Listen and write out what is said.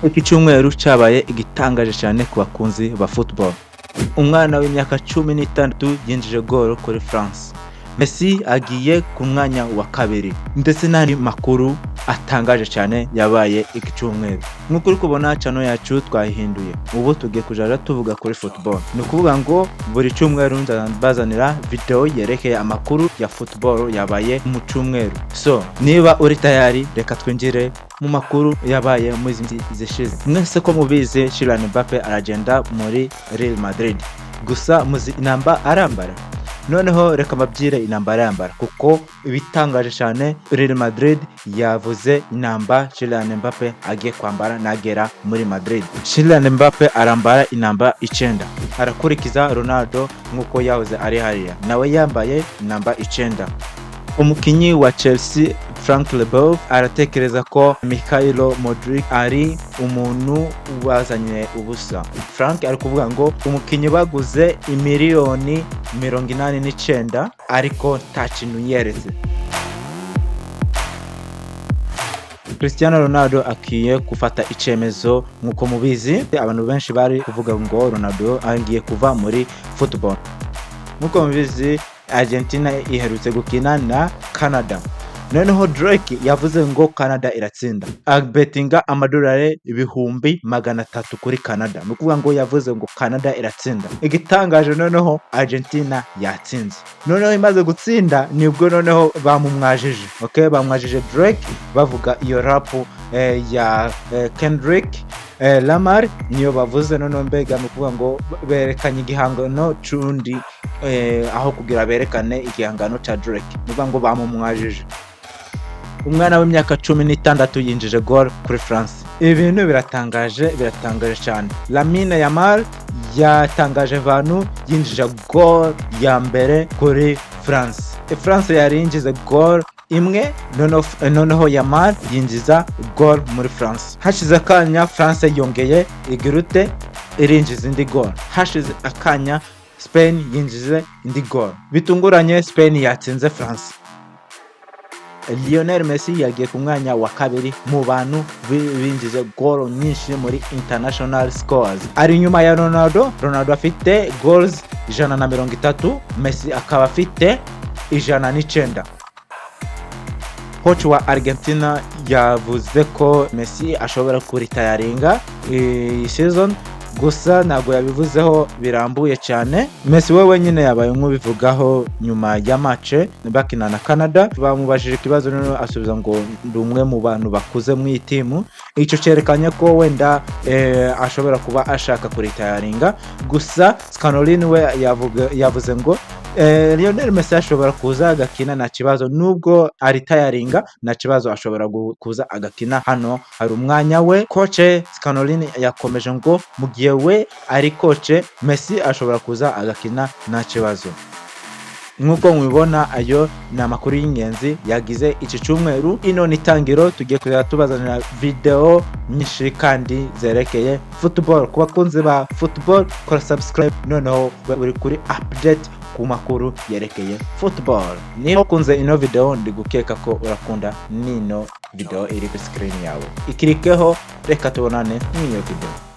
Iki cyumweru cyabaye igitangaje cyane ku bakunzi ba football. Umwana w'imyaka 16 yinjije goal kuri France. Messi agiye ku mwanya wa kabiri, ndetse n'andi makuru atangaje cyane yabaye iki cyumweru. Nk'uko uri kubona channel yacu twahinduye, ubu tugiye kujaja tuvuga kuri football. Ni ukuvuga ngo buri cyumweru nzabazanira video yerekeye amakuru ya football yabaye mu cyumweru. So niba uri tayari, reka twinjire mu makuru yabaye mu izi zishize. Mwese ko mubizi Kylian Mbappe aragenda muri Real Madrid, gusa muzi inamba arambara. Noneho reka mabyire inamba arambara kuko ibitangaje cyane Real Madrid yavuze inamba Kylian Mbappe agiye kwambara nagera muri Madrid. Kylian Mbappe arambara inamba 9, arakurikiza Ronaldo nkuko yahoze ari hariya, nawe yambaye inamba 9. Umukinyi wa Chelsea Frank aratekereza ko Mikhailo Modric ari umuntu wazanye ubusa. Frank ari kuvuga ngo umukinyi baguze imiliyoni 89 ariko nta kintu yeretse. Cristiano Ronaldo akiye gufata icemezo. Nkuko mubizi abantu benshi bari kuvuga ngo Ronaldo angiye kuva muri football. Nkuko mubizi Argentina iherutse gukina na Canada. Noneho Drake yavuze ngo Canada iratsinda, abetinga amadolari 300 kuri Canada. Nukuvuga ngo yavuze ngo Canada iratsinda. Igitangaje noneho Argentina yatsinze. Noneho imaze gutsinda nibwo noneho bamumwajije. Okay, bamwajije Drake bavuga iyo rap ya Kendrick Lamar niyo bavuze. Noneho mbega nukuvuga ngo berekanye igihangano cundi aho kugira berekane igihangano ca Drake. Nukuvuga ngo bamumwajije. Umwana w'imyaka 16 yinjije goal kuri France. Ibintu biratangaje cyane. Lamine Yamal yatangaje abantu yinjije goal ya mbere kuri France. France yari yinjize goal imwe, noneho Yamal yinjiza goal muri France. Hashize akanya France yongeye igirute irinjiza indi goal. Hashize akanya Spain yinjize indi goal. Bitunguranye Spain yatsinze France. Lionel Messi yagiye ku mwanya wa kabiri mu bantu binjize goal nyinshi muri international scores. Ari nyuma ya Ronaldo afite goals 130, Messi akaba afite 109. Coach wa Argentina yavuze ko Messi ashobora kuritayaringa iyi season, gusa ntabwo yabivuzeho birambuye cyane. Messi wewe nyine yabaye nk'ubivugaho nyuma ya match bakina na Canada. Bamubajije ikibazo none asubiza ngo ndumwe mu bantu bakuze mu itimu. Icyo cyerekanye ko wenda ashobora kuba ashaka kuritayaringa, gusa Scanolini we yavuze ngo Lionel Messi ashobora kuza agakina nta kibazo, nubwo aritayaringa nta kibazo ashobora kuza agakina. Hano hari umwanya we. Coach Scanolini yakomeje ngo mugiye we ari coach, Messi ashobora kuza agakina nta kibazo. Nkuko mubibona, ayo ni amakuru y'ingenzi yagize iki cyumweru. Ino ni tangiro, tugiye kuzajya tubazanira video nyinshi kandi zerekeye football. Kuba kunze ba football, kora subscribe noneho uri kuri update ku makuru yerekeye football. Niba kunze ino video, ndi gukeka ko urakunda nino video iri ku screen yawe. Ikirikeho, reka tubonane n'iyo video.